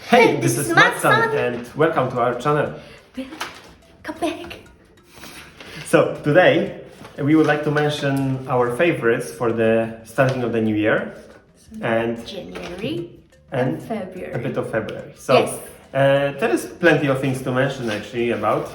Hey, this is MATSAN and welcome to our channel. Come back. So today we would like to mention our favorites for the starting of the new year and January and February. a bit of February. So Yes. there is plenty of things to mention actually about,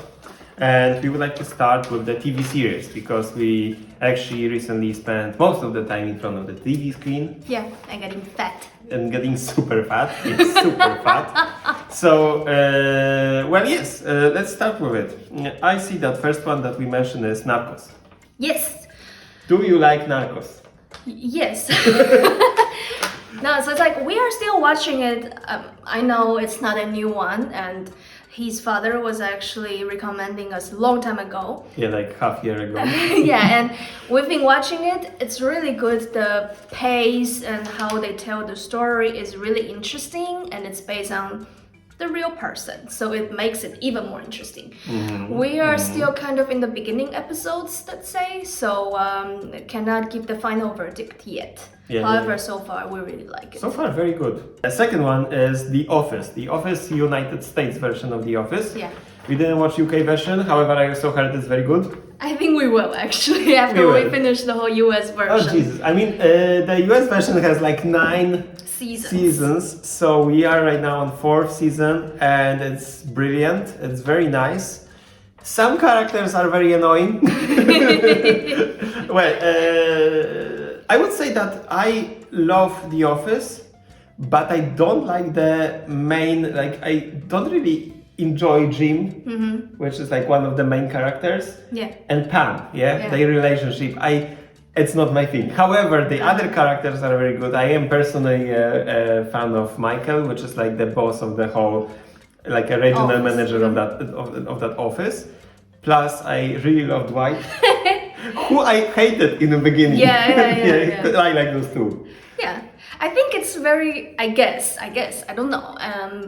and we would like to start with the TV series because we actually recently spent most of the time in front of the TV screen. Yeah, I'm getting fat. And getting super fat. It's super fat. So, yes, let's start with it. I see that first one that we mentioned is Narcos. Yes. Do you like Narcos? Yes. No, so it's like we are still watching it. I know it's not a new one, and his father was actually recommending us a long time ago. Yeah, like half year ago. Yeah, and we've been watching it. It's really good. The pace and how they tell the story is really interesting, and it's based on the real person, so it makes it even more interesting. We are still kind of in the beginning episodes, let's say, so cannot give the final verdict yet. However, so far we really like it. So far, very good. The second one is The Office. The Office United States version of The Office. Yeah. We didn't watch UK version, however, I also heard it's very good. I think we will actually after we finish the whole US version. Oh Jesus! I mean, the US version has like 9 seasons, so we are right now on 4th season, and it's brilliant. It's very nice. Some characters are very annoying. Well, I would say that I love The Office, but I don't like the main. Like, I don't really enjoy Jim, which is like one of the main characters. Yeah. And Pam, their relationship. It's not my thing. However, the other characters are very good. I am personally a fan of Michael, which is like the boss of the whole, like a regional manager of that office. Plus, I really love Dwight, who I hated in the beginning. Yeah. I like those two. Yeah, I think it's very, I guess, I don't know,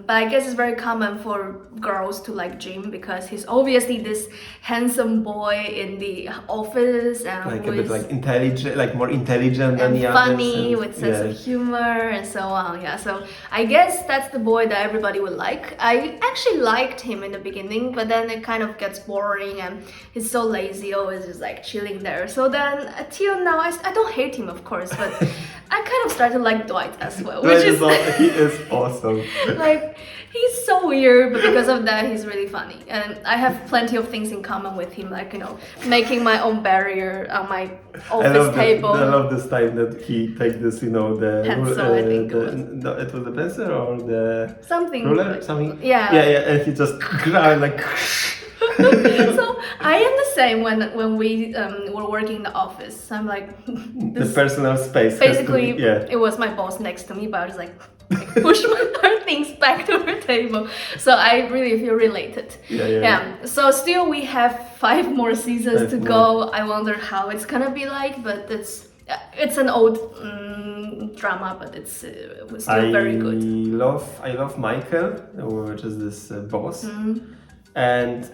but I guess it's very common for girls to like Jim because he's obviously this handsome boy in the office and like a bit like intelligent, like more intelligent than the others. And funny with sense of humor and so on. Yeah, so I guess that's the boy that everybody would like. I actually liked him in the beginning, but then it kind of gets boring and he's so lazy, always just like chilling there. So then until now, I don't hate him, of course, but I kind of started to like Dwight as well, which is he is awesome. Like, he's so weird, but because of that, he's really funny. And I have plenty of things in common with him, like, you know, making my own barrier on my office table. I love this time that he takes this, you know, the pencil, I think it was the pencil or the something ruler, something. Yeah, and he just grabbed like. So I am the same when we were working in the office. I'm like the personal space. Basically, it was my boss next to me, but I was like push her things back to her table. So I really feel related. Yeah. So still we have 5 more seasons to go. I wonder how it's gonna be like, but it's an old drama, but it's still very good. I love Michael, which is this boss, and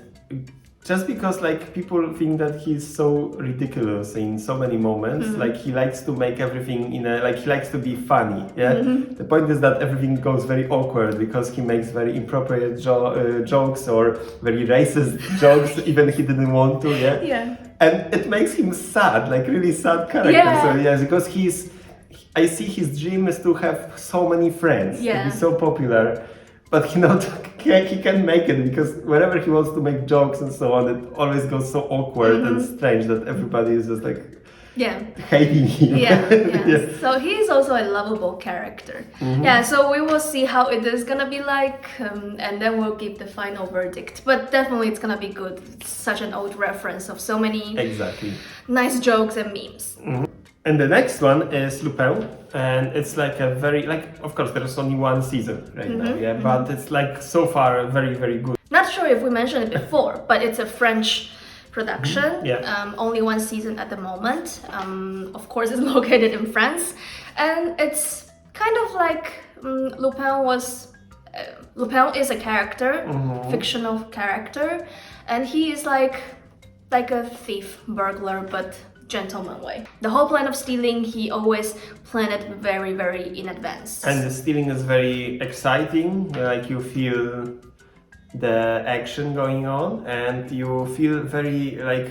just because like people think that he's so ridiculous in so many moments, like he likes to make everything he likes to be funny. The point is that everything goes very awkward because he makes very inappropriate jokes or very racist jokes even he didn't want to. And it makes him sad, like really sad character. So because I see his dream is to have so many friends, to be so popular. But he can't make it because whenever he wants to make jokes and so on, it always goes so awkward and strange that everybody is just like hating him. So he's also a lovable character. So we will see how it is gonna be like, and then we'll give the final verdict. But definitely it's gonna be good. It's such an old reference of so many nice jokes and memes. And the next one is Lupin, and it's like a very, of course there's only 1 season right now, but it's like so far very, very good. Not sure if we mentioned it before, but it's a French production, only 1 season at the moment. Of course it's located in France, and it's kind of like Lupin is a character, fictional character, and he is like a thief, burglar, but gentleman way. The whole plan of stealing, he always planned it very, very in advance. And the stealing is very exciting, like you feel the action going on and you feel very like,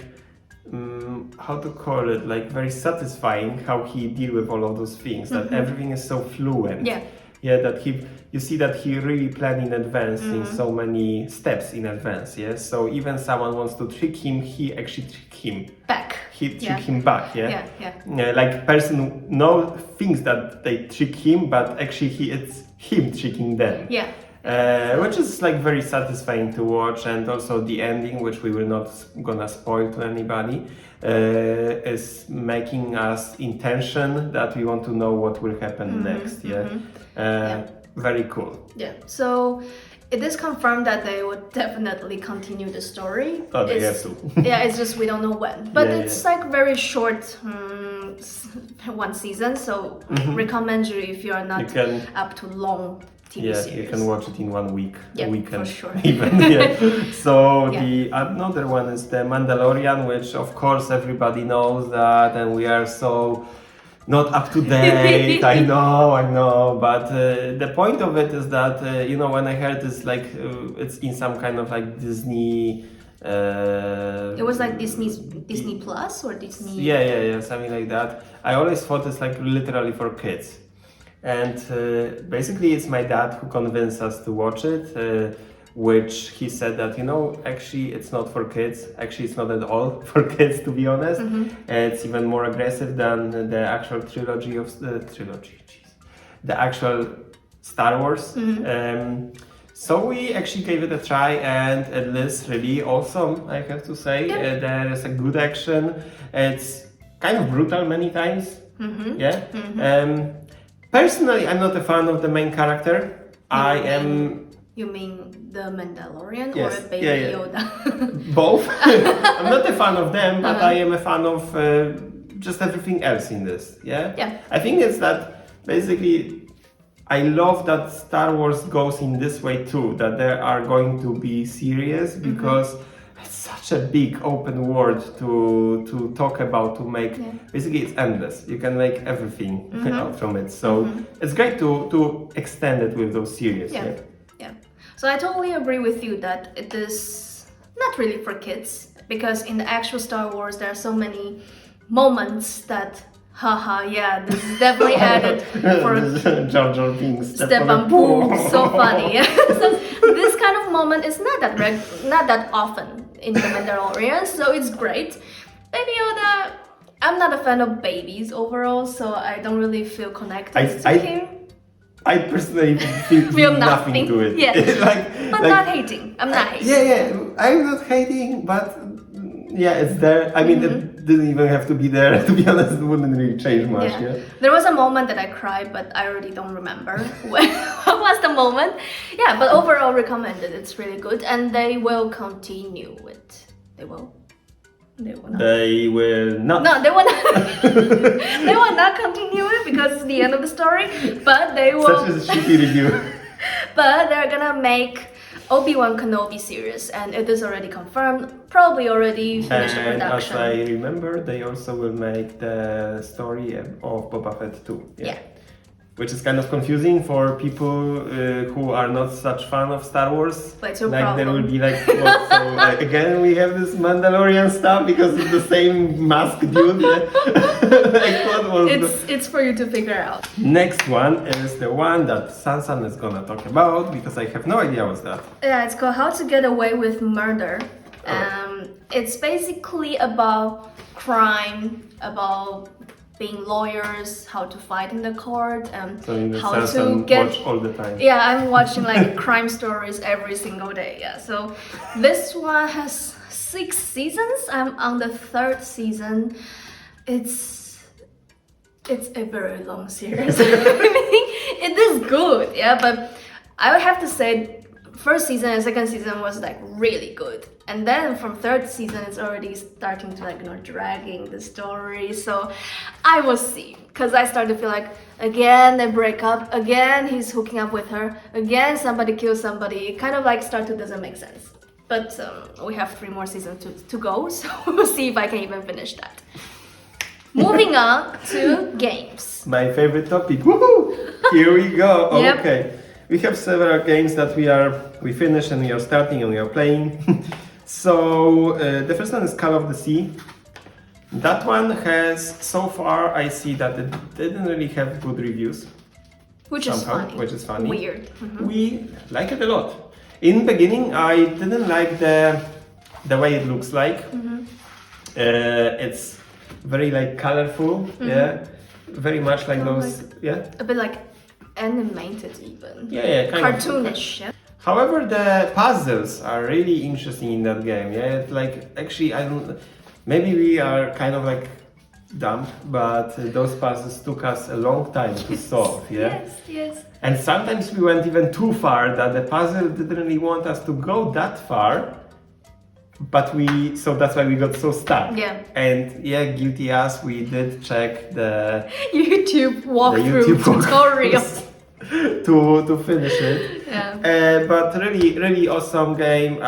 how to call it, like very satisfying how he deal with all of those things, that everything is so fluent. Yeah, that you see that he really planned in advance in so many steps in advance, yeah? So even someone wants to trick him, he actually trick him back. He trick him back, yeah? Like person thinks that they trick him, but actually it's him tricking them. Which is like very satisfying to watch, and also the ending, which we will not gonna spoil to anybody, is making us in tension that we want to know what will happen next. Very cool. So it is confirmed that they would definitely continue the story. Oh, they have to. It's just we don't know when. But it's like very short, one season. So recommend you if you are not up to long TV series. You can watch it in 1 week, a weekend, for sure. even. So the another one is the Mandalorian, which of course everybody knows that, and we are so not up to date. I know, but the point of it is that when I heard it's like it's in some kind of like Disney. It was like Disney Plus or Disney. Yeah, something like that. I always thought it's like literally for kids. And basically it's my dad who convinced us to watch it, which he said that, actually it's not for kids. Actually, it's not at all for kids, to be honest. It's even more aggressive than the actual the actual Star Wars. So we actually gave it a try, and it is really awesome, I have to say. There is a good action. It's kind of brutal many times. Personally, I'm not a fan of the main character. You mean the Mandalorian Yes, or Baby Yoda? Both. I'm not a fan of them, but I am a fan of just everything else in this. I think it's that basically I love that Star Wars goes in this way too, that they are going to be serious because it's such a big open world to talk about, to make. Basically it's endless. You can make everything out from it. So it's great to extend it with those series. So I totally agree with you that it is not really for kids, because in the actual Star Wars there are so many moments that this is definitely added for Jar Jar Binks. Stepan Poo, so funny. So this kind of moment is not that often in the Mandalorian, so it's great. Baby Yoda, I'm not a fan of babies overall, so I don't really feel connected to him. I personally feel nothing to it. But not hating. I'm not hating. I'm not hating, but it's there. I mean, it didn't even have to be there. To be honest, it wouldn't really change much. There was a moment that I cried, but I already don't remember what was the moment. But overall recommended. It's really good, and they will continue it. They will. They will not. They will not. No, they will not. They will not continue it because it's the end of the story. But they will. Such a shitty review. But they're gonna make ObiWan Kenobi series, and it is already confirmed. Probably already finished the production. As I remember, they also will make the story of Boba Fett too. Which is kind of confusing for people who are not such fan of Star Wars. But it's your problem. There will be like, what, so again we have this Mandalorian stuff because it's the same mask dude. It's for you to figure out. Next one is the one that Sansan is gonna talk about, because I have no idea what's that. It's called How to Get Away with Murder. It's basically about crime, about being lawyers, how to fight in the court, and so how to get. Watch all the time. I'm watching like crime stories every single day. So this one has 6 seasons. I'm on the 3rd season. It's a very long series. It is good, but I would have to say, first season and second season was like really good, and then from 3rd season it's already starting to dragging the story. So I will see, because I start to feel like again they break up, again he's hooking up with her, again somebody kills somebody. It kind of start to doesn't make sense. But we have 3 more seasons to go, so we'll see if I can even finish that. Moving on to games. My favorite topic. Woohoo! Here we go. Yep. Okay. We have several games that we finished and we are starting and we are playing. So the first one is Call of the Sea. That one has, so far I see that it didn't really have good reviews. Which is funny. Weird. We like it a lot. In the beginning I didn't like the way it looks like. It's very like colorful, yeah. Very much like those, yeah. A bit like animated even. Yeah, kind cartoonish. of. However, the puzzles are really interesting in that game. Yeah, it's like actually maybe we are kind of like dumb, but those puzzles took us a long time to solve. Yeah. Yes. And sometimes we went even too far that the puzzle didn't really want us to go that far. But so that's why we got so stuck. Yeah. And yeah, guilty us, we did check the YouTube walkthrough tutorials to finish it. Yeah. But really awesome game.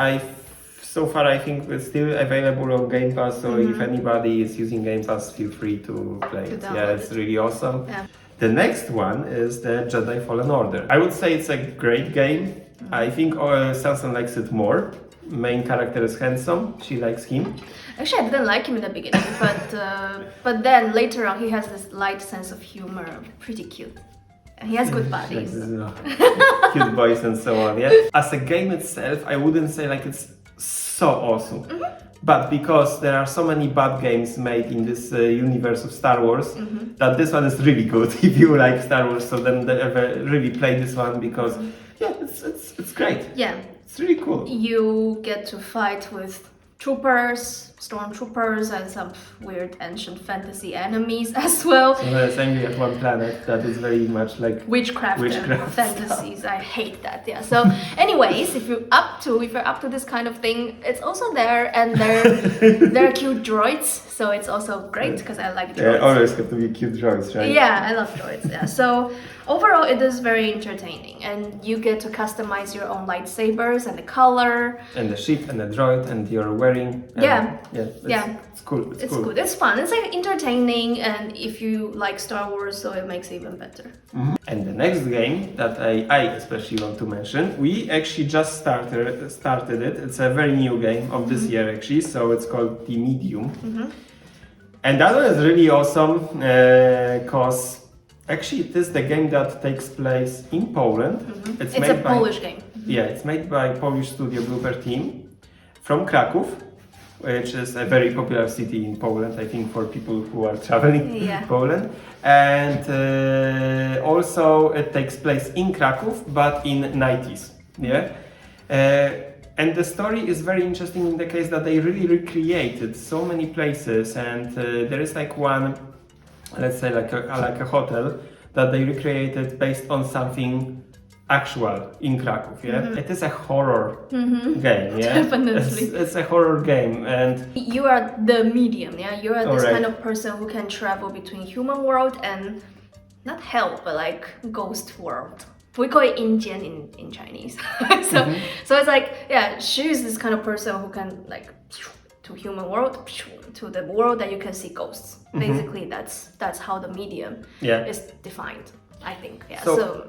So far I think it's still available on Game Pass. So if anybody is using Game Pass, feel free to play it. Yeah, it's really awesome. Yeah. The next one is the Jedi Fallen Order. I would say it's a great game. I think Samson likes it more. Main character is handsome. She likes him. Actually, I didn't like him in the beginning, but then later on he has this light sense of humor. Pretty cute. And he has good bodies. Cute boys and so on. Yeah. As a game itself, I wouldn't say like it's so awesome. But because there are so many bad games made in this universe of Star Wars, that this one is really good. If you like Star Wars, so then really play this one because yeah, it's great. Yeah. It's really cool. You get to fight with troopers, stormtroopers, and some weird ancient fantasy enemies as well. So there's angry at one planet that is very much like witchcraft fantasies. I hate that. Yeah. So, anyways, if you're up to this kind of thing, it's also there, and they're cute droids. So it's also great because I like droids. Yeah, always have to be cute droids, right? Yeah, I love droids. Yeah. So overall, it is very entertaining, and you get to customize your own lightsabers and the color. And the ship and the droid and you're wearing. It's cool. It's cool. Good. It's fun. It's like entertaining, and if you like Star Wars, so it makes it even better. And the next game that I especially want to mention, we actually just started it. It's a very new game of this year actually, so it's called The Medium. And that one is really awesome because actually it is the game that takes place in Poland. It's a Polish game. Yeah, it's made by Polish studio Lupin team from Kraków, which is a very popular city in Poland, I think, for people who are traveling to Poland. And also it takes place in Kraków, but in 90s. Yeah. And the story is very interesting in the case that they really recreated so many places, and there is like one, let's say like a hotel that they recreated based on something actual in Kraków. Yeah, it is a horror game. Yeah, definitely. It's a horror game, and you are the medium. Yeah, you are this kind of person who can travel between human world and not hell, but like ghost world. We call it Indian in Chinese. So it's like, yeah, she's this kind of person who can like to human world, to the world that you can see ghosts. Basically, that's how the medium is defined, I think. Yeah. So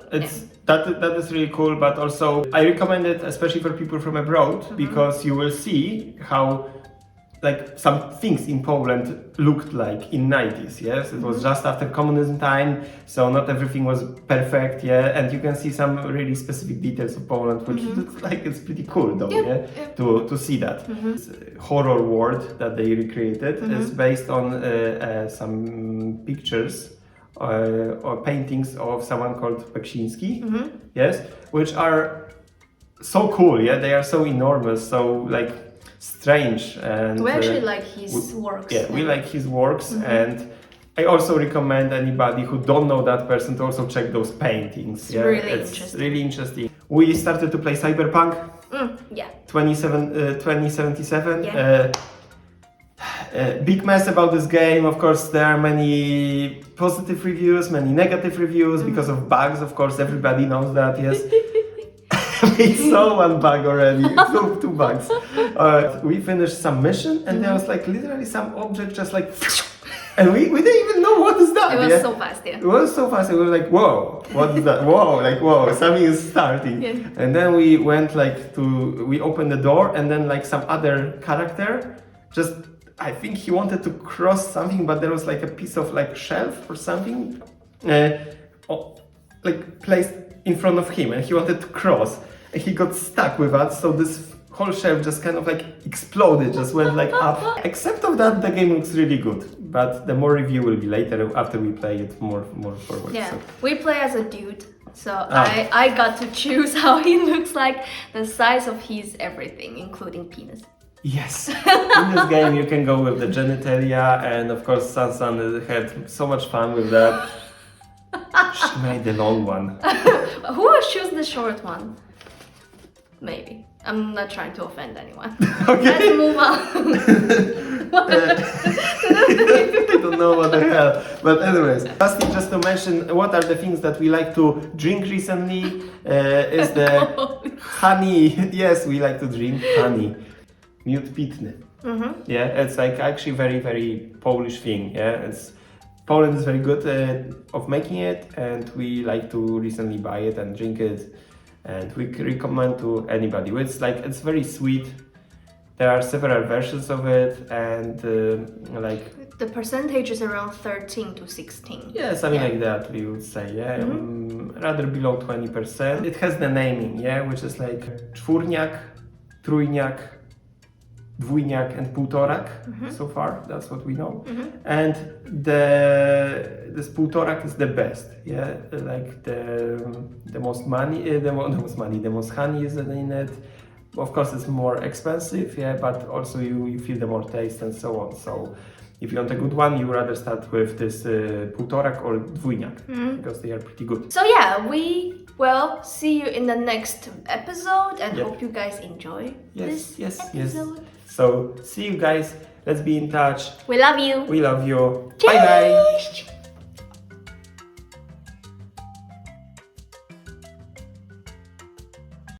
that is really cool, but also I recommend it especially for people from abroad because you will see how like some things in Poland looked like in 90s. Yes, it was just after communism time, so not everything was perfect. Yeah, and you can see some really specific details of Poland, which looks like it's pretty cool though. To see that horror world that they recreated is based on some pictures or paintings of someone called Beksiński. Yes, which are so cool. Yeah, they are so enormous, so like strange, and we actually like his works. Yeah, we like his works, and I also recommend anybody who don't know that person to also check those paintings. It's really interesting. We started to play Cyberpunk. 2077. Big mess about this game. Of course, there are many positive reviews, many negative reviews because of bugs. Of course, everybody knows that. Yes. We saw one bug already, two bugs. We finished some mission and there was like literally some object just like And we didn't even know what is that. It was so fast, yeah. It was so fast. It was like, whoa, what is that? Whoa, like, whoa, something is starting. Yeah. And then we went we opened the door, and then like some other character I think he wanted to cross something, but there was like a piece of like shelf or something, like placed in front of him, and he wanted to cross. And he got stuck with that, so this whole shelf just kind of like exploded, just went like up. Except of that, the game looks really good. But the more review will be later after we play it more forward. Yeah, so. we play as a dude, so I got to choose how he looks like, the size of his everything, including penis. Yes, in this game you can go with the genitalia, and of course Sansan had so much fun with that. She made the long one. Who will choose the short one? Maybe. I'm not trying to offend anyone. Okay. Let's move on. I don't know what the hell. But anyways, lastly, just to mention what are the things that we like to drink recently is the honey. Yes, we like to drink honey. Miód pitny. Yeah, it's like actually very, very Polish thing. Yeah, Poland is very good of making it, and we like to recently buy it and drink it, and we recommend to anybody. It's very sweet. There are several versions of it, and the percentage is around 13 to 16. Yeah, something like that we would say. Yeah, rather below 20%. It has the naming, yeah, which is like czwórniak, trójniak, dwójniak, and półtorak. So far, that's what we know. And this półtorak is the best. Yeah, like the most money, the most honey is in it. Of course, it's more expensive, yeah, but also you feel the more taste and so on. So if you want a good one, you rather start with this półtorak or dwójniak because they are pretty good. So yeah, we will see you in the next episode, and hope you guys enjoy this episode. So see you guys. Let's be in touch. We love you. We love you. Cheers. Bye bye.